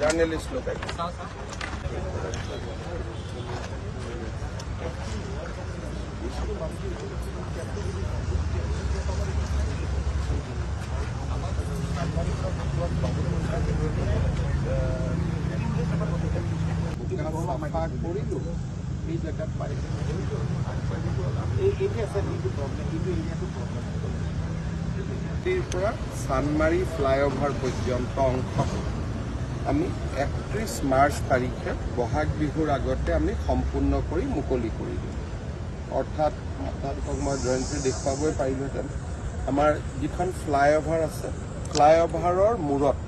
Journalist लोग सानमारी फ्लाईओभार पर्यंत अंश आमी 31 मार्च तारिखे बहाग बिहुर आगते आमी सम्पूर्ण करी मुकली करी दिम अर्थात आपलोक मैं जयंती देखुवाबई पारिलोहेतेन आमार जिखन फ्लाईओभार आछे फ्लाईओभाৰৰ मूरत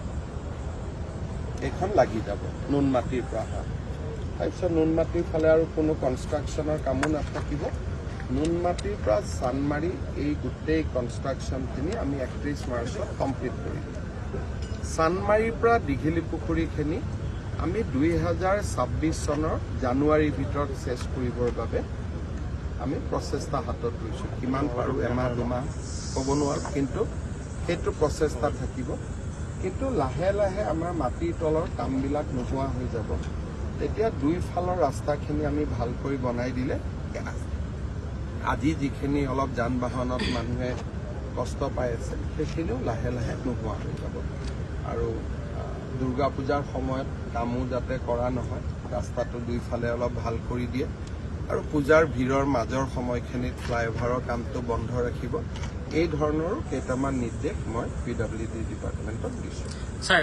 एखन লাগি যাব নুনমাটিৰ পৰা তাৰপিছত নুনমাটিৰ ফালে আৰু কোনো কনষ্ট্ৰাকশ্যনৰ কামো নাথাকিব নুনমাটিৰ পৰা চানমাৰি এই গোটেই কনষ্ট্ৰাকশ্যনখিনি আমি 31 মাৰ্চত কমপ্লিট কৰিম চানমাৰিৰ পৰা দীঘলী পুখুৰীখিনি আমি 2026 চনৰ জানুৱাৰীৰ ভিতৰত শেষ কৰিবৰ বাবে আমি প্ৰচেষ্টা হাতত লৈছোঁ কিমান পাৰোঁ এমাহ দুমাহ ক'ব নোৱাৰোঁ কিন্তু সেইটো প্ৰচেষ্টা থাকিব কিন্তু লাহে লাহে আমাৰ মাটিৰ তলৰ কামবিলাক নোহোৱা হৈ যাব তেতিয়া দুইফালৰ ৰাস্তাখিনি আমি ভালকৈ বনাই দিলে আজি যিখিনি অলপ যান বাহনত মানুহে কষ্ট পাই আছে সেইখিনিও লাহে লাহে নোহোৱা হৈ যাব আৰু দুৰ্গা পূজাৰ সময়ত কামো যাতে কৰা নহয় ৰাস্তাটো দুইফালে অলপ ভাল কৰি দিয়ে আৰু পূজাৰ ভিৰৰ মাজৰ সময়খিনিত ফ্লাইঅভাৰৰ কামটো বন্ধ ৰাখিব এই ধৰণৰ কেইটামান নিৰ্দেশ মই পিডব্লিউডি ডিপাৰ্টমেণ্টক দিছোঁ স্যার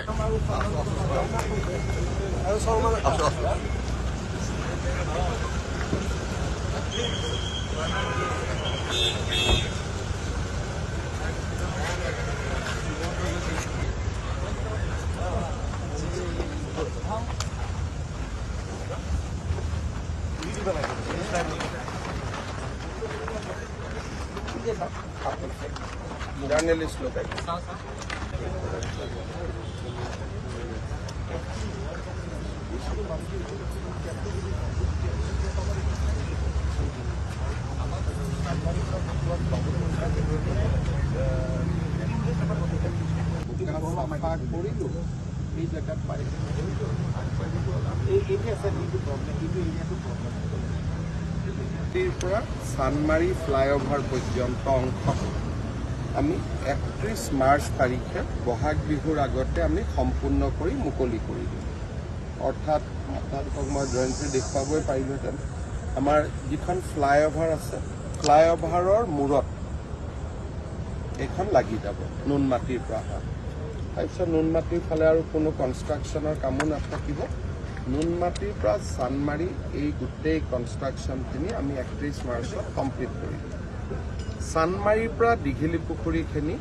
जर्नलिस्ट लोग सानमारी फ्लाईओभार पर्यंत अंश आमी 31 मार्च तारिखे बहाग बिहुर आगते आमी सम्पूर्ण करी मुकली करी दिम अर्थात आपलोक मैं जयंती देखुवाबई पारिलोहेतेन आमार जिखन फ्लाईओभार आछे फ्लाईओभाৰৰ मूरत एखन লাগি যাব নুনমাটিৰ পৰা তাৰপিছত নুনমাটিৰ ফালে আৰু কোনো কনষ্ট্ৰাকশ্যনৰ কামো নাথাকিব নুনমাটিৰ পৰা চানমাৰি এই গোটেই কনষ্ট্ৰাকশ্যনখিনি আমি 31 মাৰ্চত কমপ্লিট কৰিম চানমাৰিৰ পৰা দীঘলী পুখুৰীখিনি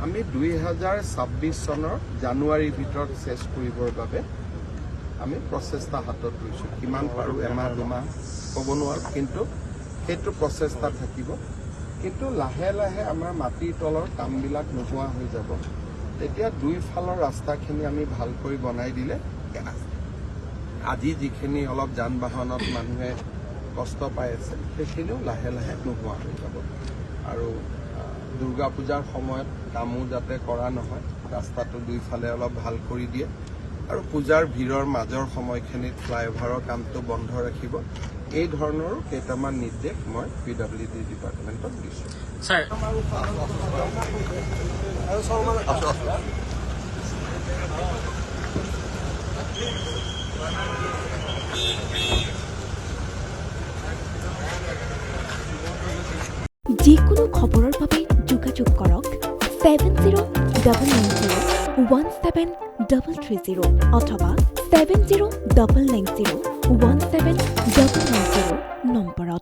আমি 2026 চনৰ জানুৱাৰীৰ ভিতৰত শেষ কৰিবৰ বাবে আমি প্ৰচেষ্টা হাতত লৈছোঁ কিমান পাৰোঁ এমাহ দুমাহ ক'ব নোৱাৰোঁ কিন্তু সেইটো প্ৰচেষ্টা থাকিব কিন্তু লাহে লাহে আমাৰ মাটিৰ তলৰ কামবিলাক নোহোৱা হৈ যাব তেতিয়া দুইফালৰ ৰাস্তাখিনি আমি ভালকৈ বনাই দিলে আজি যিখিনি অলপ যান বাহনত মানুহে কষ্ট পাই আছে সেইখিনিও লাহে লাহে নোহোৱা হৈ যাব আৰু দুৰ্গা পূজাৰ সময়ত কামো যাতে কৰা নহয় ৰাস্তাটো দুইফালে অলপ ভাল কৰি দিয়ে আৰু পূজাৰ ভিৰৰ মাজৰ সময়খিনিত ফ্লাইঅভাৰৰ কামটো বন্ধ ৰাখিব এই ধৰণৰ কেইটামান নিৰ্দেশ মই পিডব্লিউডি ডিপাৰ্টমেণ্টক দিছোঁ স্যাৰ যিকোনো খবৰৰ বাবে যোগাযোগ কৰক 7099017330 অথবা 7099017990 নম্বৰত।